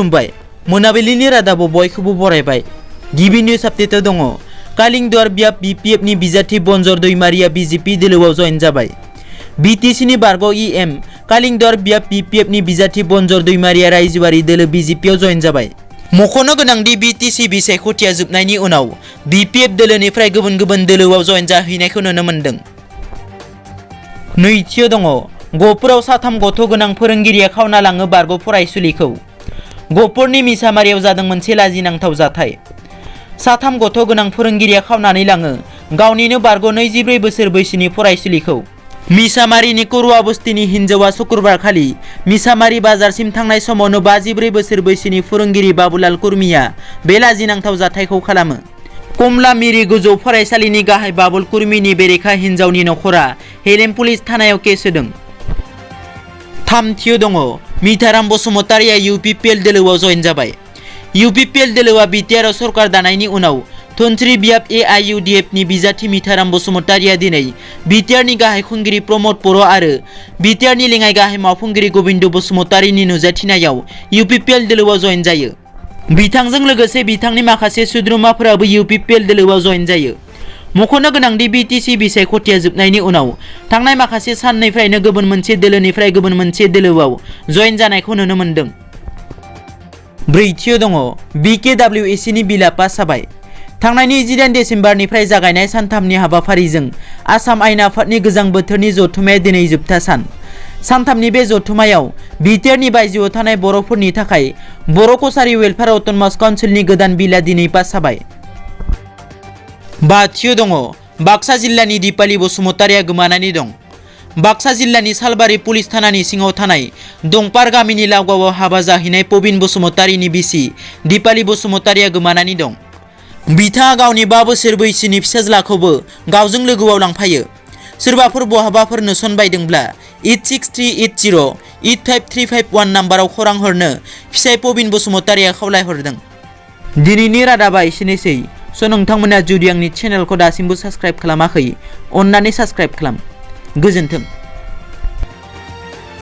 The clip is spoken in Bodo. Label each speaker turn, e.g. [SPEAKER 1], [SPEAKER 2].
[SPEAKER 1] खुलुमबाय मोनाबिलिनि रादाबाव बयखौबो बरायबाय। गिबि निउज आपडेटआव दङ कालिंदर बियाब BPF नि बिजाथि बनजर दैमारिया BJP दोलोआव जयेन जाबाय। BTC नि बारग' EM कालिंदर बियाब BPF नि बिजाथि बनजर दैमारिया रायजोआरि दोलो BJP आव जयेन जाबाय। मख'नो गोनांदि BTC बिसायख'थिया जोबनायनि उनाव BPF दोलोनिफ्राय गुबुन गुबुन दोलोआव जयेन जाहैनायखौ नुनो मोनदों। नैथियाव दङ गहपुराव साथाम गथ' गोनां फोरोंगिरिया खावना लाङो बारग' फरायसुलिखौ। गहपुरनि मिसामारियाव जादों मोनसे लाजिनांथाव जाथाय। साथाम गथ' गोनां फोरोंगिरिया खावनानै लाङो गावनिनो बारग' 24 बोसोर बैसोनि फरायसुलिखौ। मिसामारिनि करुवा बस्तिनि हिन्जावा शुक्रबार खालि मिसामारि बाजारसिम थांनाय समावनो 54 बोसोर बैसोनि फोरोंगिरि बाबुलाल कुर्मिया बे लाजिनांथाव जाथायखौ खालामो। कमला मिरि गोजौ फरायसालिनि गाहाय बाबुल कुर्मिनि बेरेखा हिन्जावनि नखरा हेलेम पुलिस थानायाव केस होदों। थामथियाव दङ मिथाराम बसुमतारिया UPPL दोलोआव जयेन जाबाय। UPPL दोलोआ BTR आव सरकार दानायनि उनाव धोनस्री बियाब AIUDF नि बिजाथि मिथाराम बसुमतारिया दिनै BTR नि गाहाय खुंगिरि प्रमद बर' आरो BTR नि लेङाइ गाहाय मावफुंगिरि गोविंद बसुमतारिनि नुजाथिनायाव UPPL दोलोआव जयेन जायो। बिथांजों लोगोसे बिथांनि माखासे सोद्रोमाफोराबो UPPL दोलोआव जयेन जायो। मख'नो गोनांदि BTC बिसायख'थिया जोबनायनि उनाव थांनाय माखासे साननिफ्रायनो गुबुन मोनसे दोलोनिफ्राय गुबुन मोनसे दोलोआव जयेन जानायखौ नुनो मोनदों। ब्रैथियाव दङ BKWAC नि बिलआ पास जाबाय। थांनायनि 18 डिसेम्बरनिफ्राय जागायनाय सानथामनि हाबाफारिजों आसाम आयेन आफादनि गोजां बोथोरनि जथुम्माया दिनै जोबथा सान। सानथामनि बे जथुम्मायाव BTR नि बायजोआव थानाय बर'फोरनि थाखाय बर' कसारी वेलफेयार अट'नमास काउन्सिलनि गोदान बिलआ दिनै पास जाबाय। बाथियाव दङ बाक्सा जिल्लानि दिपाली बसुमतारिया गोमानानै दं। बाक्सा जिल्लानि सालबारि पुलिस थानानि सिङाव थानाय दंपार गामिनि लावगावआव हाबा जाहैनाय प्रबिन बसुमतारिनि बिसि दिपाली बसुमतारिया गोमानानै दं। बिथाङा गावनि 5 बोसोर बैसोनि फिसाज्लाखौबो गावजों लोगोआव लांफायो। सोरबाफोर बहाबाफोर नुसनबायदोंब्ला 8638085351 नाम्बाराव खौरां हरनो फिसाय प्रबिन बसुमतारिया खावलायहरदों। दिनैनि रादाबा एसेनोसै। नोंथांमोना जुदि आंनि चेनेलखौ दासिमबो साबस्क्राइब खालामाखै अन्नानै साबस्क्राइब खालाम। गोजोन्थों।